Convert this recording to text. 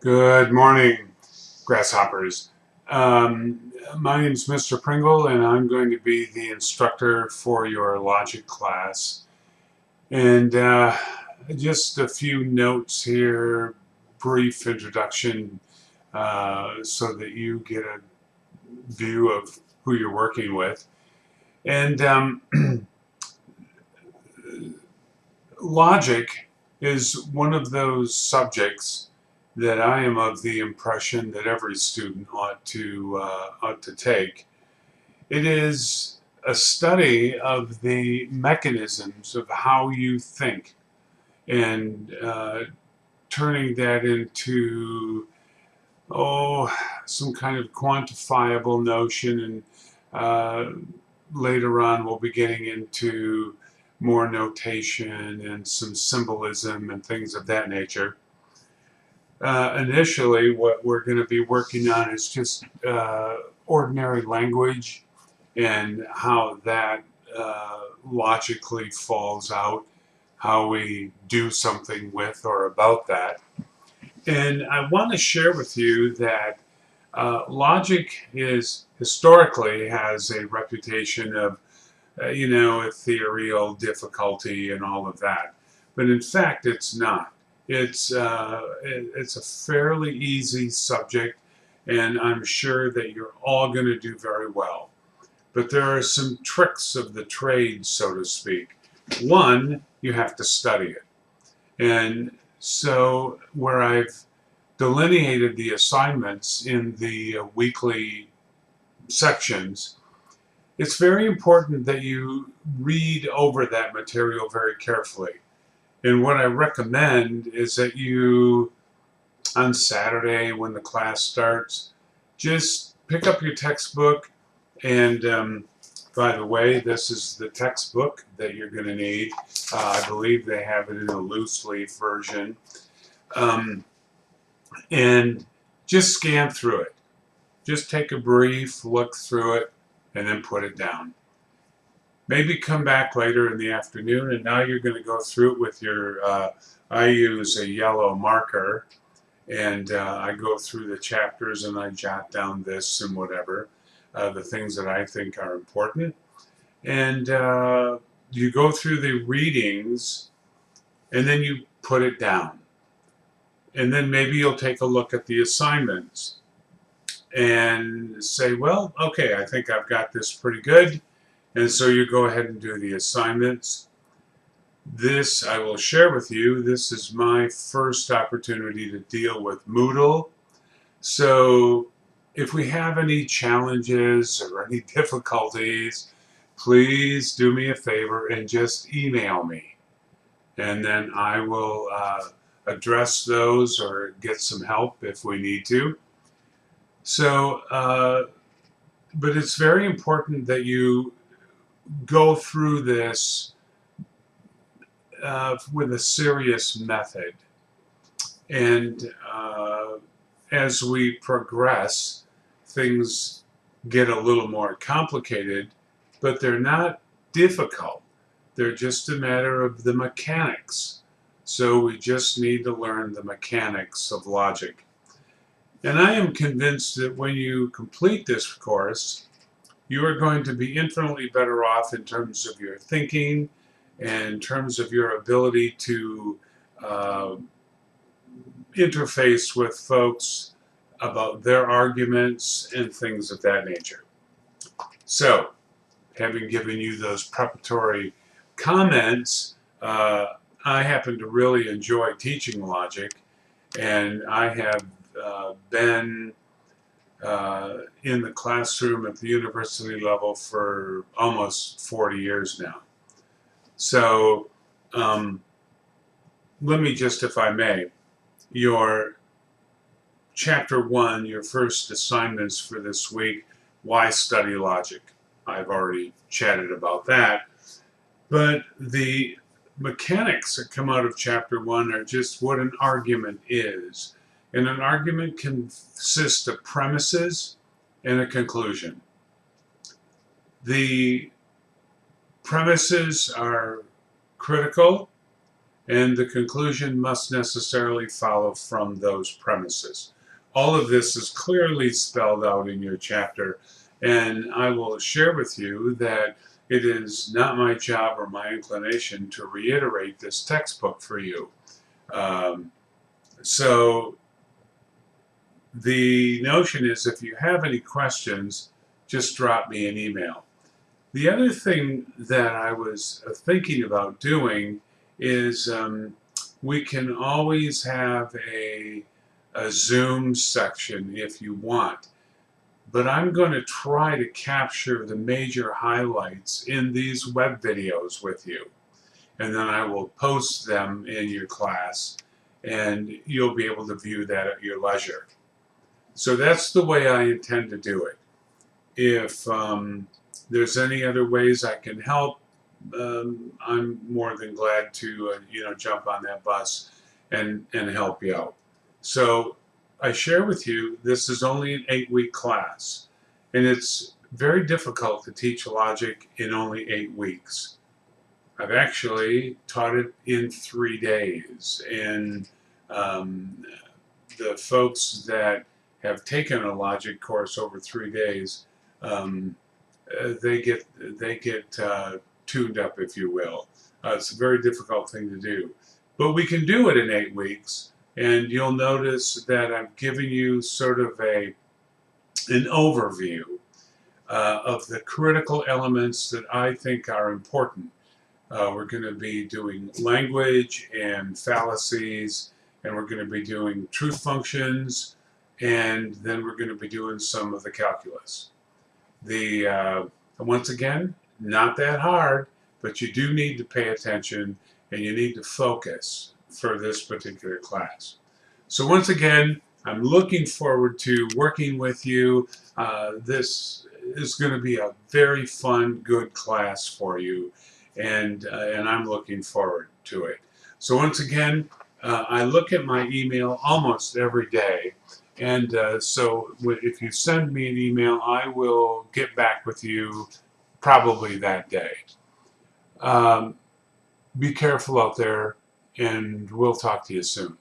Good morning, grasshoppers. My name is Mr. Pringle, and I'm going to be the instructor for your logic class. And just a few notes here, brief introduction, so that you get a view of who you're working with. And logic is one of those subjects that I am of the impression that every student ought to take. It is a study of the mechanisms of how you think and turning that into some kind of quantifiable notion, and uh, later on we'll be getting into more notation and some symbolism and things of that nature. Initially, what we're going to be working on is just ordinary language and how that logically falls out, how we do something with or about that. And I want to share with you that logic is historically has a reputation of, ethereal difficulty and all of that. But in fact, it's not. It's a fairly easy subject, and I'm sure that you're all going to do very well. But there are some tricks of the trade, so to speak. One, you have to study it. And so, where I've delineated the assignments in the weekly sections, it's very important that you read over that material very carefully. And what I recommend is that you, on Saturday when the class starts, just pick up your textbook. And by the way, this is the textbook that you're going to need. I believe they have it in a loose leaf version. Um, and just scan through it. Just take a brief look through it and then put it down. Maybe come back later in the afternoon, and now you're going to go through it with your. I use a yellow marker, and I go through the chapters and I jot down this and whatever, the things that I think are important. And you go through the readings and then you put it down. And then maybe you'll take a look at the assignments and say, well, okay, I think I've got this pretty good. And so you go ahead and do the assignments. This I will share with you. This is my first opportunity to deal with Moodle. So if we have any challenges or any difficulties, please do me a favor and just email me. And then I will address those or get some help if we need to. So, but it's very important that you go through this with a serious method. And as we progress, things get a little more complicated, but they're not difficult. They're just a matter of the mechanics. So we just need to learn the mechanics of logic. And I am convinced that when you complete this course, you are going to be infinitely better off in terms of your thinking and in terms of your ability to uh, interface with folks about their arguments and things of that nature. So, having given you those preparatory comments, I happen to really enjoy teaching logic, and I have been in the classroom at the university level for almost 40 years now. So, um, let me just, if I may, your chapter one, your first assignments for this week, why study logic? I've already chatted about that. But the mechanics that come out of chapter one are just what an argument is. And an argument consists of premises and a conclusion. The premises are critical and the conclusion must necessarily follow from those premises. All of this is clearly spelled out in your chapter, and I will share with you that it is not my job or my inclination to reiterate this textbook for you. So the notion is, if you have any questions, just drop me an email. The other thing that I was thinking about doing is we can always have a Zoom section if you want, but I'm going to try to capture the major highlights in these web videos with you, and then I will post them in your class, and you'll be able to view that at your leisure. So that's the way I intend to do it. If there's any other ways I can help, I'm more than glad to jump on that bus and help you out. So I share with you, this is only an 8-week class, and it's very difficult to teach logic in only 8 weeks. I've actually taught it in 3 days, and the folks that have taken a logic course over 3 days, they get tuned up, if you will. It's a very difficult thing to do, but we can do it in 8 weeks. And you'll notice that I'm giving you sort of an overview of the critical elements that I think are important. We're going to be doing language and fallacies, and we're going to be doing truth functions, and then we're going to be doing some of the calculus. Once again, not that hard, but you do need to pay attention and you need to focus for this particular class. So once again, I'm looking forward to working with you. This is going to be a very fun, good class for you, and I'm looking forward to it. So once again, I look at my email almost every day. And so if you send me an email, I will get back with you probably that day. Be careful out there, and we'll talk to you soon.